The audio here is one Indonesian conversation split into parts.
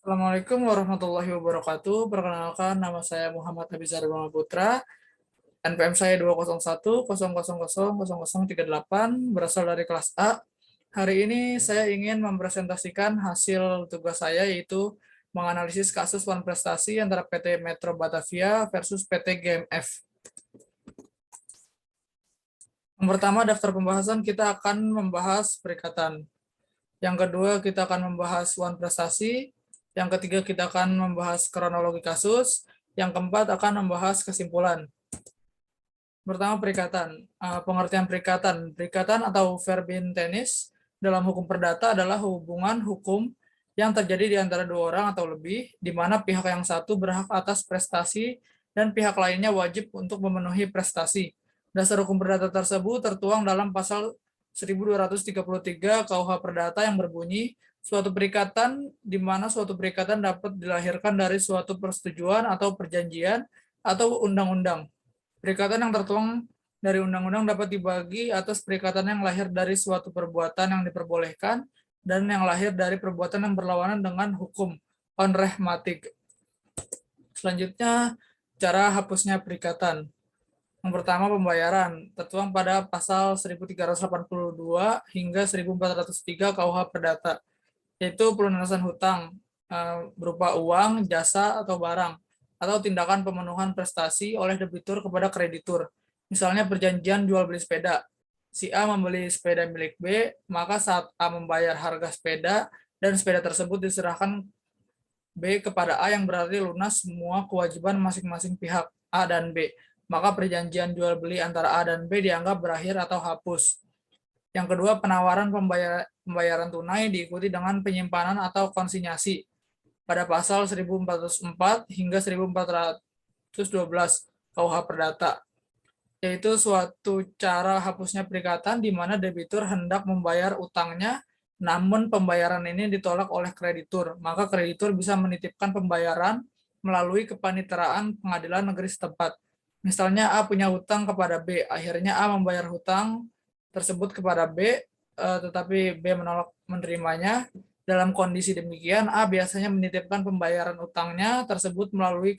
Assalamualaikum warahmatullahi wabarakatuh. Perkenalkan, nama saya Muhammad Abizar Putra. NPM saya 20100000038, berasal dari kelas A. Hari ini saya ingin mempresentasikan hasil tugas saya, yaitu menganalisis kasus wan prestasi antara PT Metro Batavia versus PT GMF. Yang pertama, daftar pembahasan kita akan membahas perikatan. Yang kedua, kita akan membahas wan prestasi. Yang ketiga, kita akan membahas kronologi kasus. Yang keempat, akan membahas kesimpulan. Pertama, perikatan. Pengertian perikatan. Perikatan atau verb in tennis dalam hukum perdata adalah hubungan hukum yang terjadi di antara dua orang atau lebih, di mana pihak yang satu berhak atas prestasi dan pihak lainnya wajib untuk memenuhi prestasi. Dasar hukum perdata tersebut tertuang dalam pasal 1233 KUH Perdata yang berbunyi, suatu perikatan di mana suatu perikatan dapat dilahirkan dari suatu persetujuan atau perjanjian atau undang-undang. Perikatan yang tertuang dari undang-undang dapat dibagi atas perikatan yang lahir dari suatu perbuatan yang diperbolehkan dan yang lahir dari perbuatan yang berlawanan dengan hukum onrehmatik. Selanjutnya, cara hapusnya perikatan. Yang pertama, pembayaran. Tertuang pada pasal 1382 hingga 1403 KUH Perdata, yaitu pelunasan hutang berupa uang, jasa, atau barang, atau tindakan pemenuhan prestasi oleh debitur kepada kreditur. Misalnya perjanjian jual beli sepeda. Si A membeli sepeda milik B, maka saat A membayar harga sepeda dan sepeda tersebut diserahkan B kepada A, yang berarti lunas semua kewajiban masing-masing pihak A dan B. Maka perjanjian jual beli antara A dan B dianggap berakhir atau hapus. Yang kedua, penawaran pembayaran tunai diikuti dengan penyimpanan atau konsinyasi pada pasal 1404 hingga 1412 KUH Perdata, yaitu suatu cara hapusnya perikatan di mana debitur hendak membayar utangnya, namun pembayaran ini ditolak oleh kreditur, maka kreditur bisa menitipkan pembayaran melalui kepaniteraan pengadilan negeri setempat. Misalnya A punya hutang kepada B, akhirnya A membayar hutang tersebut kepada B, tetapi B menolak menerimanya. Dalam kondisi demikian, A biasanya menitipkan pembayaran utangnya tersebut melalui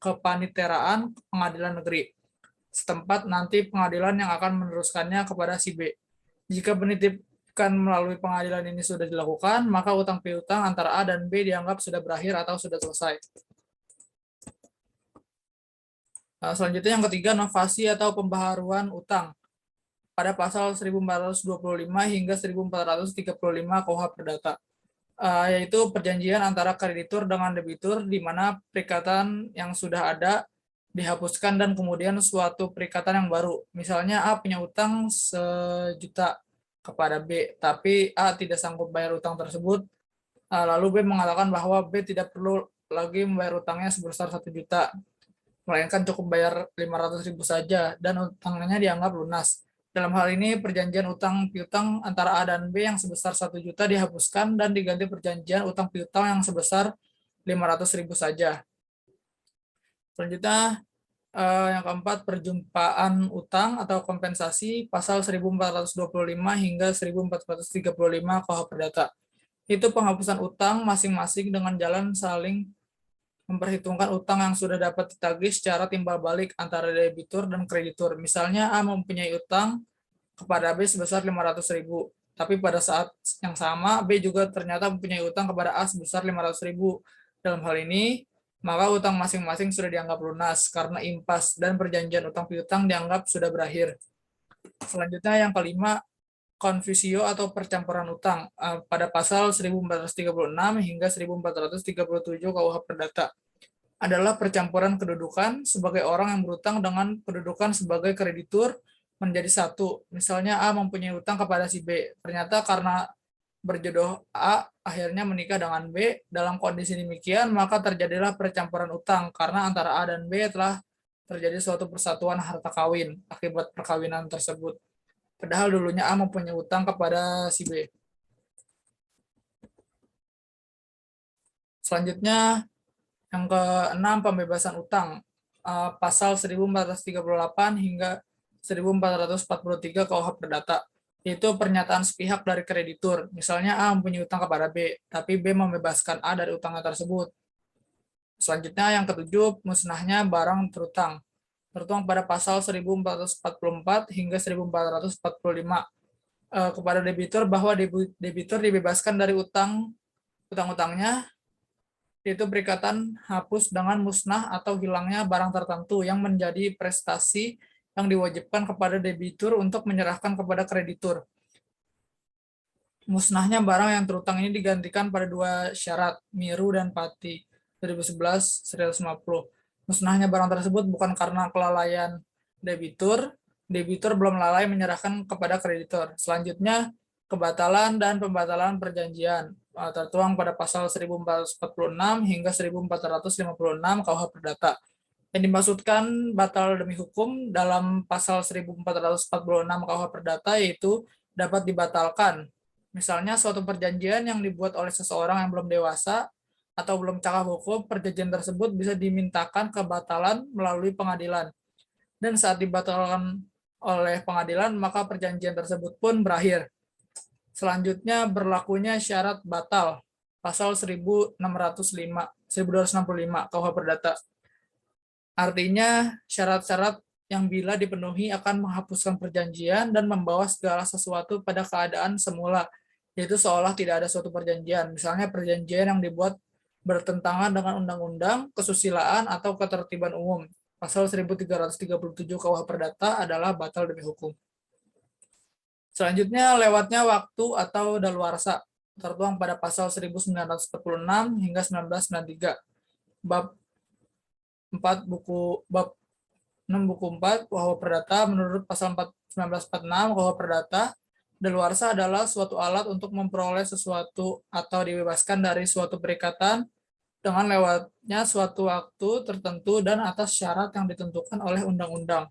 kepaniteraan pengadilan negeri setempat, nanti pengadilan yang akan meneruskannya kepada si B. Jika penitipan melalui pengadilan ini sudah dilakukan, maka utang piutang antara A dan B dianggap sudah berakhir atau sudah selesai. Selanjutnya yang ketiga, novasi atau pembaharuan utang pada pasal 1425 hingga 1435 KUH Perdata, yaitu perjanjian antara kreditur dengan debitur di mana perikatan yang sudah ada dihapuskan dan kemudian suatu perikatan yang baru. Misalnya A punya utang 1.000.000 kepada B, tapi A tidak sanggup bayar utang tersebut, lalu B mengatakan bahwa B tidak perlu lagi membayar utangnya sebesar 1 juta, melainkan cukup bayar 500.000 saja dan utangnya dianggap lunas. Dalam hal ini, perjanjian utang piutang antara A dan B yang sebesar 1 juta dihapuskan dan diganti perjanjian utang piutang yang sebesar 500.000 saja. Selanjutnya, yang keempat, perjumpaan utang atau kompensasi pasal 1425 hingga 1435 KUH Perdata. Itu penghapusan utang masing-masing dengan jalan saling memperhitungkan utang yang sudah dapat ditagih secara timbal balik antara debitur dan kreditur. Misalnya A mempunyai utang kepada B sebesar 500.000, tapi pada saat yang sama B juga ternyata mempunyai utang kepada A sebesar 500.000. Dalam hal ini, maka utang masing-masing sudah dianggap lunas karena impas dan perjanjian utang piutang dianggap sudah berakhir. Selanjutnya yang kelima, konfusio atau percampuran utang pada pasal 1436 hingga 1437 KUH Perdata adalah percampuran kedudukan sebagai orang yang berutang dengan kedudukan sebagai kreditur menjadi satu. Misalnya A mempunyai utang kepada si B. Ternyata karena berjodoh A akhirnya menikah dengan B. Dalam kondisi demikian, maka terjadilah percampuran utang karena antara A dan B telah terjadi suatu persatuan harta kawin akibat perkawinan tersebut. Padahal dulunya A mempunyai utang kepada si B. Selanjutnya, yang keenam, pembebasan utang. Pasal 1438 hingga 1443 KUH Perdata. Itu pernyataan sepihak dari kreditur. Misalnya A mempunyai utang kepada B, tapi B membebaskan A dari utangnya tersebut. Selanjutnya yang ketujuh, musnahnya barang terutang. Tertuang pada pasal 1444 hingga 1445 kepada debitur bahwa debitur dibebaskan dari utang-utangnya, yaitu perikatan hapus dengan musnah atau hilangnya barang tertentu yang menjadi prestasi yang diwajibkan kepada debitur untuk menyerahkan kepada kreditur. Musnahnya barang yang terutang ini digantikan pada dua syarat, miru dan pati, 2011-150. Musnahnya barang tersebut bukan karena kelalaian debitur belum lalai menyerahkan kepada kreditur. Selanjutnya, kebatalan dan pembatalan perjanjian, tertuang pada pasal 1446 hingga 1456 KUH Perdata. Yang dimaksudkan batal demi hukum dalam pasal 1446 KUH Perdata yaitu dapat dibatalkan. Misalnya suatu perjanjian yang dibuat oleh seseorang yang belum dewasa atau belum cakap hukum, perjanjian tersebut bisa dimintakan kebatalan melalui pengadilan. Dan saat dibatalkan oleh pengadilan, maka perjanjian tersebut pun berakhir. Selanjutnya berlakunya syarat batal, pasal 1265 KUH Perdata. Artinya syarat-syarat yang bila dipenuhi akan menghapuskan perjanjian dan membawa segala sesuatu pada keadaan semula, yaitu seolah tidak ada suatu perjanjian. Misalnya perjanjian yang dibuat bertentangan dengan undang-undang, kesusilaan, atau ketertiban umum. Pasal 1337 KUH Perdata adalah batal demi hukum. Selanjutnya lewatnya waktu atau daluarsa, tertuang pada pasal 1946 hingga 1993. Bab 4 buku bab 6 buku 4 KUH Perdata menurut pasal 1946 KUH Perdata, daluarsa adalah suatu alat untuk memperoleh sesuatu atau dibebaskan dari suatu perikatan dengan lewatnya suatu waktu tertentu dan atas syarat yang ditentukan oleh undang-undang.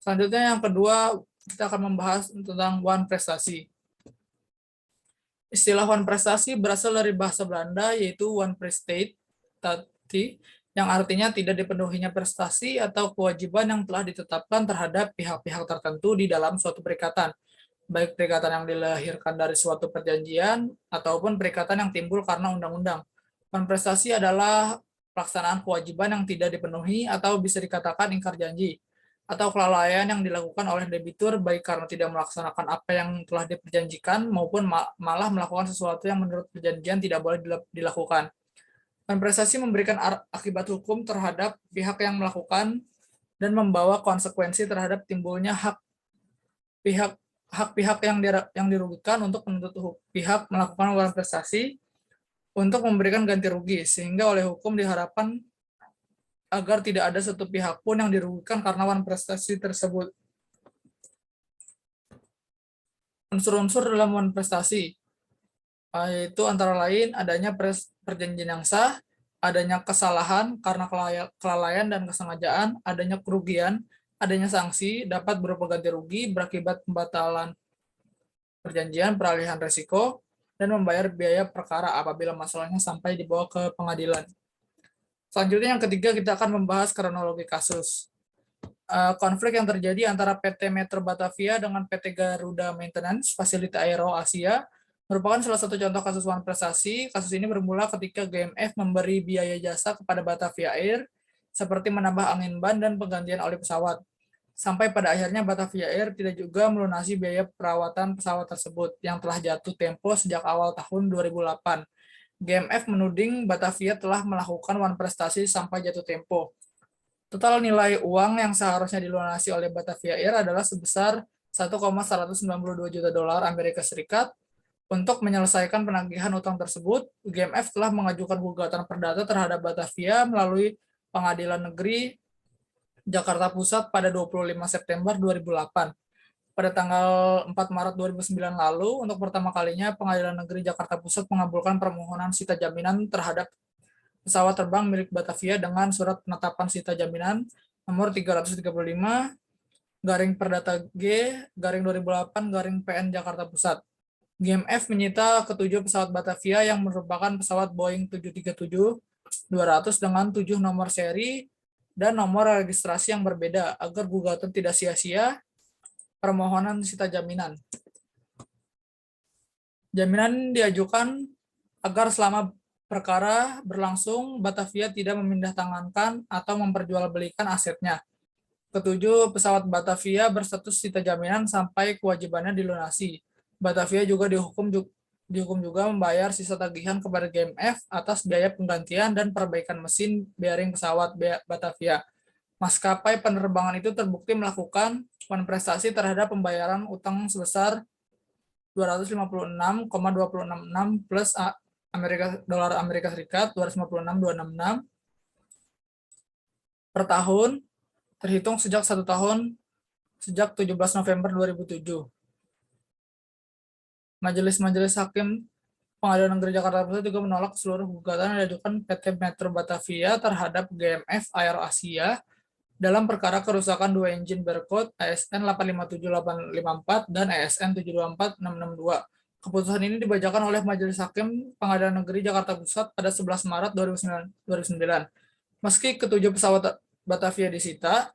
Selanjutnya yang kedua, kita akan membahas tentang wan prestasi. Istilah wan prestasi berasal dari bahasa Belanda yaitu wan prestate yang artinya tidak dipenuhinya prestasi atau kewajiban yang telah ditetapkan terhadap pihak-pihak tertentu di dalam suatu perikatan, baik perikatan yang dilahirkan dari suatu perjanjian ataupun perikatan yang timbul karena undang-undang. Prestasi adalah pelaksanaan kewajiban yang tidak dipenuhi atau bisa dikatakan ingkar janji, atau kelalaian yang dilakukan oleh debitur baik karena tidak melaksanakan apa yang telah diperjanjikan maupun malah melakukan sesuatu yang menurut perjanjian tidak boleh dilakukan. Prestasi memberikan akibat hukum terhadap pihak yang melakukan dan membawa konsekuensi terhadap timbulnya hak-pihak yang dirugikan untuk menuntut pihak melakukan prestasi untuk memberikan ganti rugi, sehingga oleh hukum diharapkan agar tidak ada satu pihak pun yang dirugikan karena prestasi tersebut. Unsur-unsur dalam prestasi yaitu antara lain adanya perjanjian yang sah, adanya kesalahan karena kelalaian dan kesengajaan, adanya kerugian, adanya sanksi dapat berupa ganti rugi berakibat pembatalan perjanjian, peralihan resiko, dan membayar biaya perkara apabila masalahnya sampai dibawa ke pengadilan. Selanjutnya yang ketiga kita akan membahas kronologi kasus. Konflik yang terjadi antara PT Metro Batavia dengan PT Garuda Maintenance Facility Aero Asia merupakan salah satu contoh kasus wan prestasi. Kasus ini bermula ketika GMF memberi biaya jasa kepada Batavia Air seperti menambah angin ban dan penggantian oli pesawat. Sampai pada akhirnya Batavia Air tidak juga melunasi biaya perawatan pesawat tersebut yang telah jatuh tempo sejak awal tahun 2008. GMF menuding Batavia telah melakukan wan prestasi sampai jatuh tempo. Total nilai uang yang seharusnya dilunasi oleh Batavia Air adalah sebesar 1,192 juta dolar Amerika Serikat. Untuk menyelesaikan penagihan utang tersebut, GMF telah mengajukan gugatan perdata terhadap Batavia melalui Pengadilan Negeri Jakarta Pusat pada 25 September 2008. Pada tanggal 4 Maret 2009 lalu, untuk pertama kalinya Pengadilan Negeri Jakarta Pusat mengabulkan permohonan sita jaminan terhadap pesawat terbang milik Batavia dengan surat penetapan sita jaminan nomor 335 garing Perdata G garing 2008 garing PN Jakarta Pusat. GMF menyita ketujuh pesawat Batavia yang merupakan pesawat Boeing 737-200 dengan 7 nomor seri dan nomor registrasi yang berbeda agar gugatan tidak sia-sia. permohonan sita jaminan. Jaminan diajukan agar selama perkara berlangsung, Batavia tidak memindahtangankan atau memperjualbelikan asetnya. Ketujuh, pesawat Batavia berstatus sita jaminan sampai kewajibannya dilunasi. Batavia juga dihukum juga membayar sisa tagihan kepada GMF atas biaya penggantian dan perbaikan mesin bearing pesawat Batavia. Maskapai penerbangan itu terbukti melakukan prestasi terhadap pembayaran utang sebesar 256,266 plus dolar Amerika Serikat 256,266 per tahun terhitung sejak 1 tahun sejak 17 November 2007. Majelis Hakim Pengadilan Negeri Jakarta Pusat juga menolak seluruh gugatan yang diajukan PT Metro Batavia terhadap GMF Aero Asia dalam perkara kerusakan dua engine berkode ASN 857854 dan ASN 724662. Keputusan ini dibacakan oleh Majelis Hakim Pengadilan Negeri Jakarta Pusat pada 11 Maret 2009. Meski ketujuh pesawat Batavia disita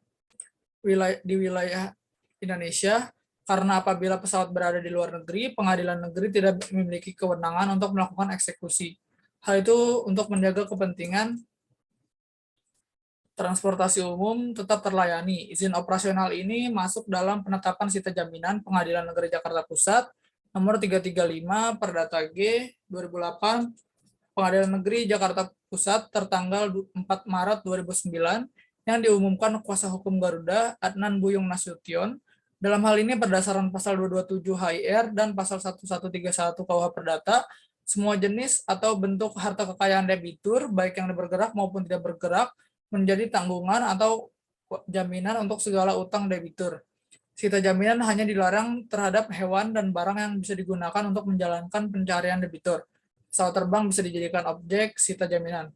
di wilayah Indonesia, karena apabila pesawat berada di luar negeri, pengadilan negeri tidak memiliki kewenangan untuk melakukan eksekusi. Hal itu untuk menjaga kepentingan transportasi umum tetap terlayani. Izin operasional ini masuk dalam penetapan sita jaminan Pengadilan Negeri Jakarta Pusat nomor 335 Perdata G 2008 Pengadilan Negeri Jakarta Pusat tertanggal 4 Maret 2009 yang diumumkan kuasa hukum Garuda Adnan Buyung Nasution. Dalam hal ini berdasarkan pasal 227 HIR dan pasal 1131 KUH Perdata, semua jenis atau bentuk harta kekayaan debitur baik yang bergerak maupun tidak bergerak menjadi tanggungan atau jaminan untuk segala utang debitur. Sita jaminan hanya dilarang terhadap hewan dan barang yang bisa digunakan untuk menjalankan pencarian debitur. Pesawat terbang bisa dijadikan objek sita jaminan.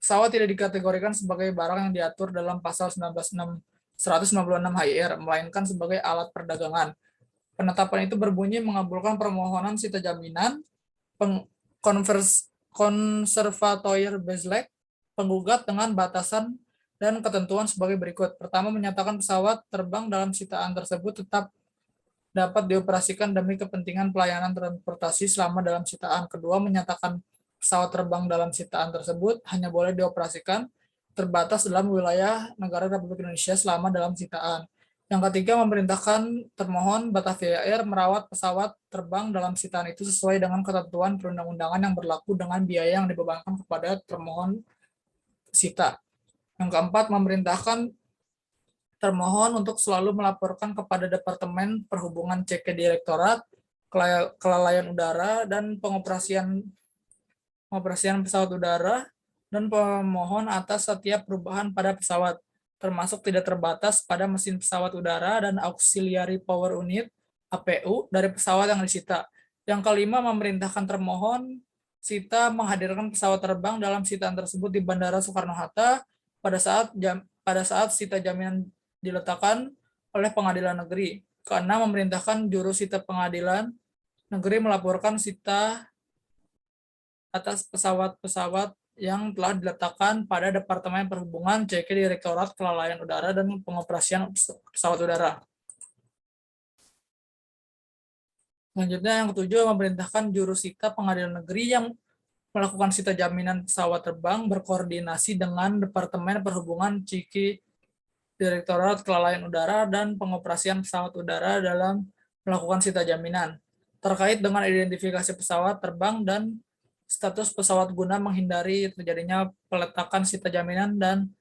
Pesawat tidak dikategorikan sebagai barang yang diatur dalam pasal 196 HIR, melainkan sebagai alat perdagangan. Penetapan itu berbunyi mengabulkan permohonan sita jaminan konservatoire Bezlek penggugat dengan batasan dan ketentuan sebagai berikut. Pertama, menyatakan pesawat terbang dalam sitaan tersebut tetap dapat dioperasikan demi kepentingan pelayanan transportasi selama dalam sitaan. Kedua, menyatakan pesawat terbang dalam sitaan tersebut hanya boleh dioperasikan terbatas dalam wilayah negara Republik Indonesia selama dalam sitaan. Yang ketiga, memerintahkan termohon Batavia Air merawat pesawat terbang dalam sitaan itu sesuai dengan ketentuan perundang-undangan yang berlaku dengan biaya yang dibebankan kepada termohon sita. Yang keempat, memerintahkan termohon untuk selalu melaporkan kepada Departemen Perhubungan CK Direktorat Kelalaian Udara dan pengoperasian pesawat udara dan pemohon atas setiap perubahan pada pesawat, termasuk tidak terbatas pada mesin pesawat udara dan auxiliary power unit APU dari pesawat yang disita. Yang kelima, memerintahkan termohon sita menghadirkan pesawat terbang dalam sitaan tersebut di Bandara Soekarno-Hatta pada saat sita jaminan diletakkan oleh pengadilan negeri. Keenam, memerintahkan juru sita pengadilan negeri melaporkan sita atas pesawat-pesawat yang telah diletakkan pada Departemen Perhubungan CK Direktorat Kelalaian Udara dan Pengoperasian Pesawat Udara. Selanjutnya yang ketujuh, memerintahkan juru sita pengadilan negeri yang melakukan sita jaminan pesawat terbang berkoordinasi dengan Departemen Perhubungan CK Direktorat Kelalaian Udara dan Pengoperasian Pesawat Udara dalam melakukan sita jaminan terkait dengan identifikasi pesawat terbang dan status pesawat guna menghindari terjadinya peletakan sita jaminan dan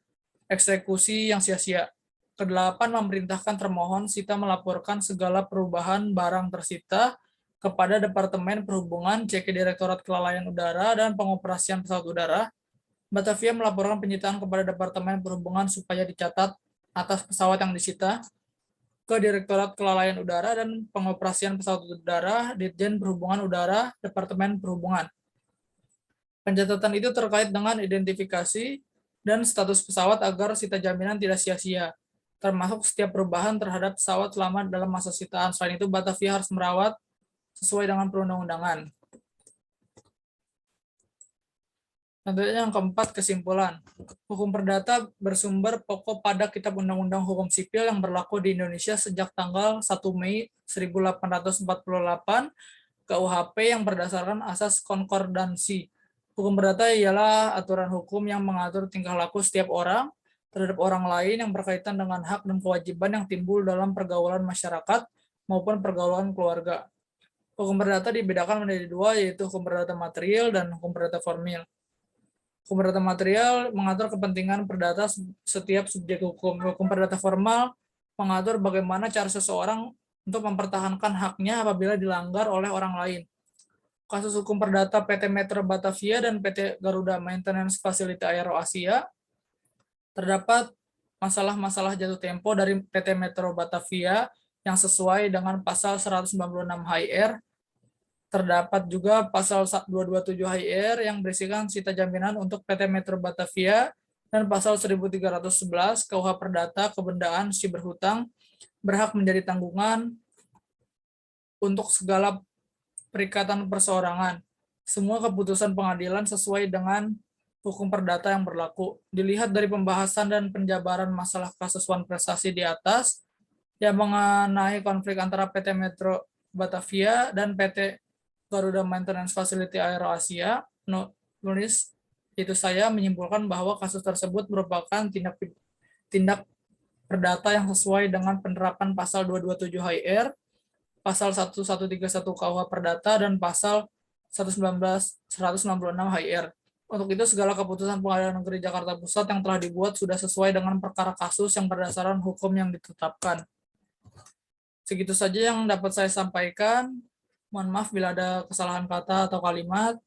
eksekusi yang sia-sia. Kedelapan, memerintahkan termohon sita melaporkan segala perubahan barang tersita kepada Departemen Perhubungan CK Direktorat Kelalaian Udara dan Pengoperasian Pesawat Udara. Batavia melaporkan penyitaan kepada Departemen Perhubungan supaya dicatat atas pesawat yang disita ke Direktorat Kelalaian Udara dan Pengoperasian Pesawat Udara, Ditjen Perhubungan Udara, Departemen Perhubungan. Pencatatan itu terkait dengan identifikasi dan status pesawat agar sita jaminan tidak sia-sia, termasuk setiap perubahan terhadap pesawat selama dalam masa sitaan. Selain itu, Batavia harus merawat sesuai dengan perundang-undangan. Selanjutnya yang keempat, kesimpulan. Hukum perdata bersumber pokok pada Kitab Undang-Undang Hukum Sipil yang berlaku di Indonesia sejak tanggal 1 Mei 1848 KUHP yang berdasarkan asas konkordansi. Hukum perdata ialah aturan hukum yang mengatur tingkah laku setiap orang terhadap orang lain yang berkaitan dengan hak dan kewajiban yang timbul dalam pergaulan masyarakat maupun pergaulan keluarga. Hukum perdata dibedakan menjadi dua, yaitu hukum perdata material dan hukum perdata formil. Hukum perdata material mengatur kepentingan perdata setiap subjek hukum. Hukum perdata formal mengatur bagaimana cara seseorang untuk mempertahankan haknya apabila dilanggar oleh orang lain. Kasus hukum perdata PT Metro Batavia dan PT Garuda Maintenance Facility Aero Asia, terdapat masalah-masalah jatuh tempo dari PT Metro Batavia yang sesuai dengan pasal 196 HIR. Terdapat juga pasal 227 HIR yang berisikan sita jaminan untuk PT Metro Batavia dan pasal 1311 KUH Perdata kebendaan si berhutang berhak menjadi tanggungan untuk segala perikatan perseorangan. Semua keputusan pengadilan sesuai dengan hukum perdata yang berlaku. Dilihat dari pembahasan dan penjabaran masalah kasus wan prestasi di atas yang mengenai konflik antara PT Metro Batavia dan PT Garuda Maintenance Facility Aero Asia, nulis itu saya menyimpulkan bahwa kasus tersebut merupakan tindak perdata yang sesuai dengan penerapan pasal 227 HIR, pasal 1131 KUH Perdata, dan pasal 196 HIR. Untuk itu, segala keputusan Pengadilan Negeri Jakarta Pusat yang telah dibuat sudah sesuai dengan perkara kasus yang berdasarkan hukum yang ditetapkan. Segitu saja yang dapat saya sampaikan. Mohon maaf bila ada kesalahan kata atau kalimat.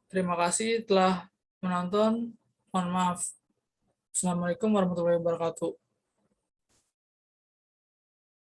Terima kasih telah menonton. Mohon maaf. Assalamualaikum warahmatullahi wabarakatuh.